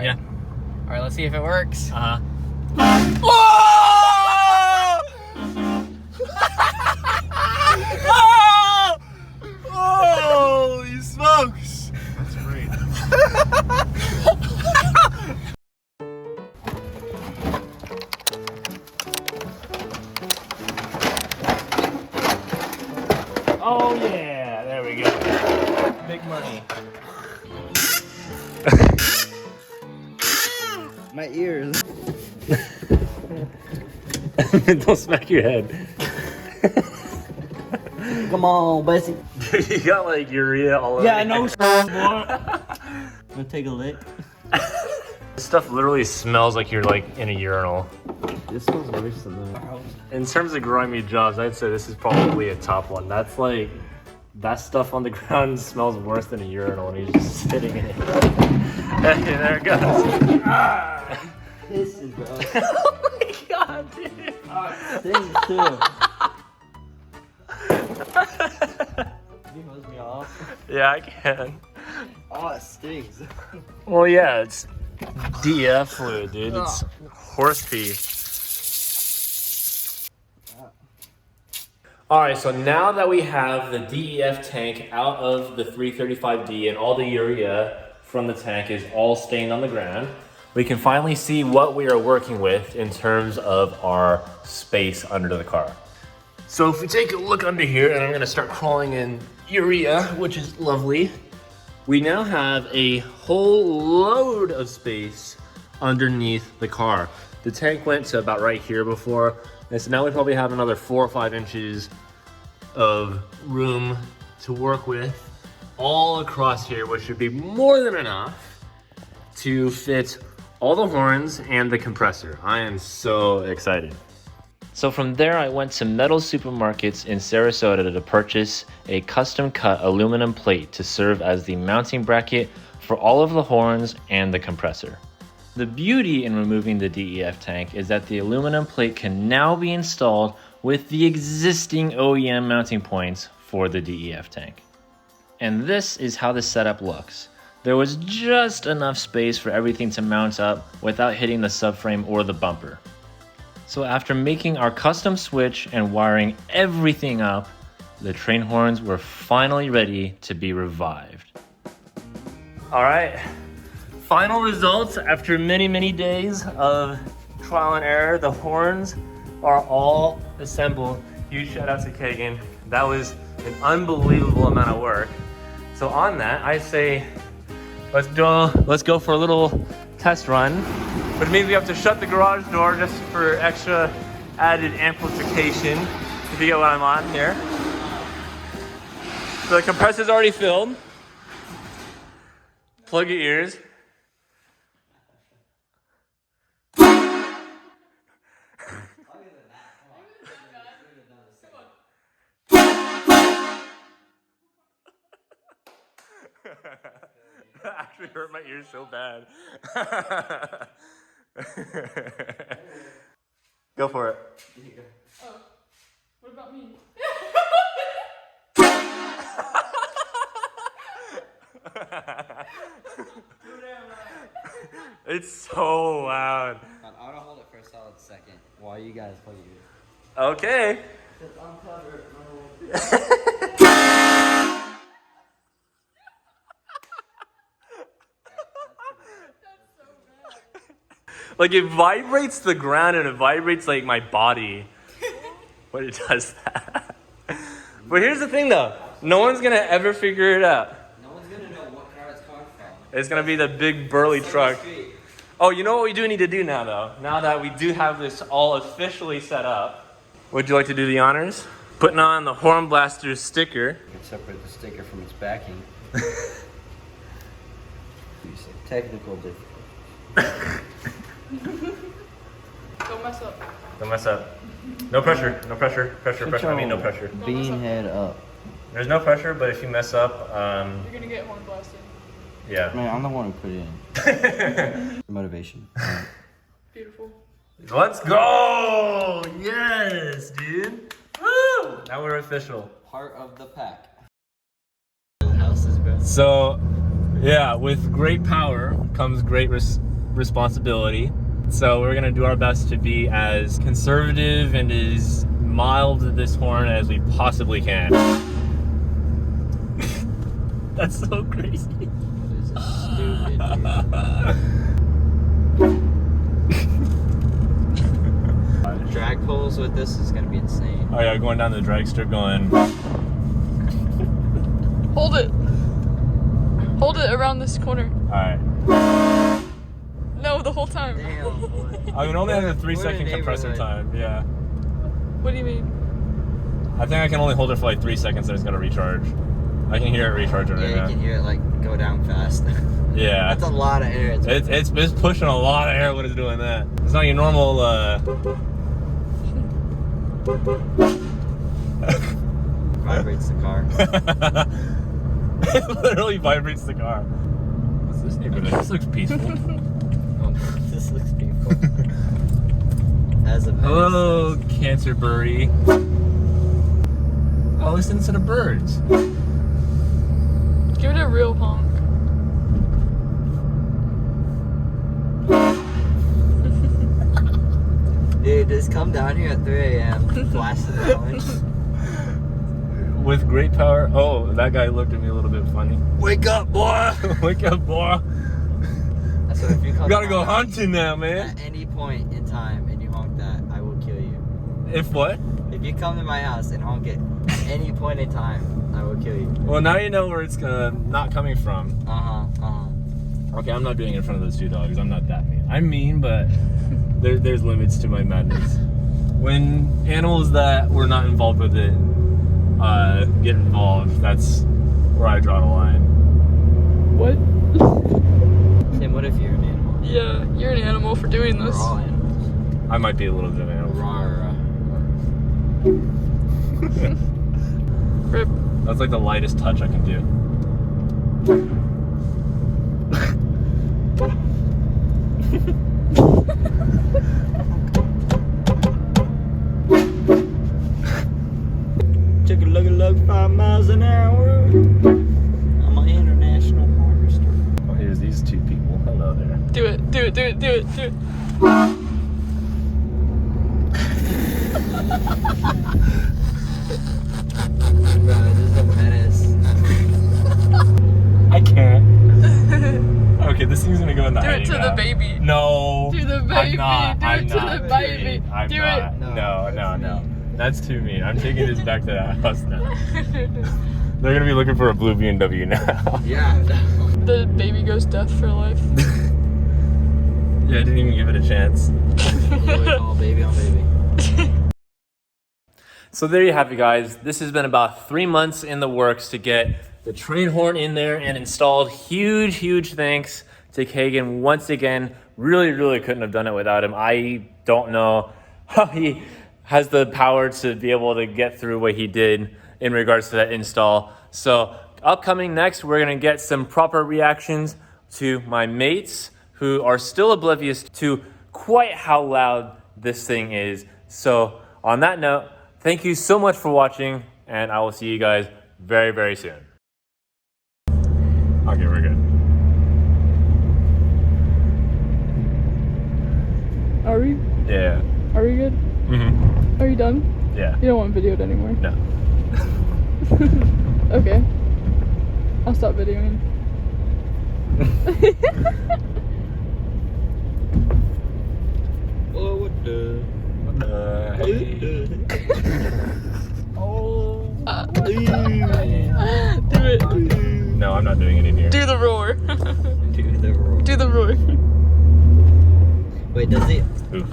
right. Yeah. All right, let's see if it works. Whoa! Holy smokes! That's great. Oh yeah, there we go. Big money. My ears. Don't smack your head. Come on, Bessie. You got like urea all over. Yeah, I know. Gonna take a lick. This stuff literally smells like you're like in a urinal. This smells worse than that. In terms of grimy jobs, I'd say this is probably a top one. That's like, that stuff on the ground smells worse than a urinal and he's just sitting in it. Hey, there it goes. This is bro. Oh my god, dude. Things too. Can you hose me off? Yeah, I can. Oh, it stings. Well, yeah, it's DEF fluid, dude. It's horse pee. All right, so now that we have the DEF tank out of the 335D and all the urea from the tank is all stained on the ground, we can finally see what we are working with in terms of our space under the car. So if we take a look under here, and I'm gonna start crawling in urea, which is lovely, we now have a whole load of space underneath the car. The tank went to about right here before, and so now we probably have another 4 or 5 inches of room to work with all across here, which should be more than enough to fit all the horns and the compressor. I am so excited. So from there, I went to Metal Supermarkets in Sarasota to purchase a custom cut aluminum plate to serve as the mounting bracket for all of the horns and the compressor. The beauty in removing the DEF tank is that the aluminum plate can now be installed with the existing OEM mounting points for the DEF tank. And this is how the setup looks. There was just enough space for everything to mount up without hitting the subframe or the bumper. So after making our custom switch and wiring everything up, the train horns were finally ready to be revived. All right, final results after many, many days of trial and error. The horns are all assembled. Huge shout out to Kagan. That was an unbelievable amount of work. So on that, I say, let's go for a little test run. But it means we have to shut the garage door just for extra added amplification, if you get what I'm on here. So the compressor's already filled. Plug your ears. That actually hurt my ears so bad. Go for it. Oh, what about me? It's so loud. I'm gonna hold it for a solid second while you guys plug your ears. Okay. I'm covered. Like it vibrates the ground and it vibrates like my body when it does that. But here's the thing though, no one's gonna ever figure it out. No one's gonna know what car it's coming from. It's gonna be the big burly truck. Oh, you know what we do need to do now though? Now that we do have this all officially set up, would you like to do the honors? Putting on the Horn Blaster sticker. You can separate the sticker from its backing. Technical difficulty. Don't mess up. Don't mess up. No pressure, no pressure, pressure. I mean no pressure. Bean head up. There's no pressure, but if you mess up, You're gonna get horn blasted. yeah. Man, I'm the one who put it in. Motivation. Beautiful. Let's go! Yes, dude. Woo! Now we're official. Part of the pack. So, Yeah, with great power comes great responsibility. So we're gonna do our best to be as conservative and as mild to this horn as we possibly can. That's so crazy. This is stupid, dude. Drag pulls with this is gonna be insane. Oh yeah, going down the drag strip going. Hold it. Hold it around this corner. Alright. No, the whole time. Damn, boy. I mean, only have a We're in 3-second a compressor neighborhood. time, yeah. What do you mean? I think I can only hold it for like 3 seconds and it's gonna recharge. I can hear it recharging right Yeah, now. you can hear it like go down fast. Yeah. That's a lot of air. It's pushing a lot of air when it's doing that. It's not your normal vibrates the car. It literally vibrates the car. What's this neighborhood? This looks peaceful. This looks beautiful. As a Hello, Canterbury. Oh, listen to the birds. Give it a real honk. Dude, just come down here at 3 a.m. blasting the horns. With great power. Oh, that guy looked at me a little bit funny. Wake up, boy! Wake up, boy. So if you come We gotta to go my house hunting now, man. at any point in time and you honk that, I will kill you. If what? If you come to my house and honk it at any point in time, I will kill you. Well, now you know where it's not coming from. Okay, I'm not doing it in front of those two dogs. I'm not that mean. I'm mean, but there's limits to my madness. When animals that were not involved with it get involved, that's where I draw the line. What? Tim, what if you're an animal? Yeah, you're an animal for doing this. We're all animals. I might be a little bit of an animal. Rip. That's like the lightest touch I can do. Took a look 5 miles an hour. I'm an international harvester. Oh, here's these two people. Hello there. Do it, do it, do it, do it, do it. Bro, this is a menace. I can't. Okay, this thing's gonna go in the Do it hiding to the now. baby. No. Do the I'm baby. not. Do I'm it to not. the baby. I'm Do not. it. No. That's too mean. I'm taking this back to the house now. They're gonna be looking for a blue BMW now. Yeah. The baby goes deaf for life. Yeah, I didn't even give it a chance. All baby on baby. So there you have it, guys. This has been about 3 months in the works to get the train horn in there and installed. Huge thanks to Kagan once again. Really couldn't have done it without him. I don't know how he has the power to be able to get through what he did in regards to that install. So upcoming next, we're gonna get some proper reactions to my mates who are still oblivious to quite how loud this thing is. So on that note, thank you so much for watching, and I will see you guys very soon. Okay, we're good. Are we? Yeah. Are we good? Mm-hmm. Are you done? Yeah. You don't want videoed anymore? No. Okay. I'll stop videoing. Oh, what the? Hey. Oh. Do it. No, I'm not doing it in here. Do the roar. Do the roar. Do the roar. Wait, does it? Oof.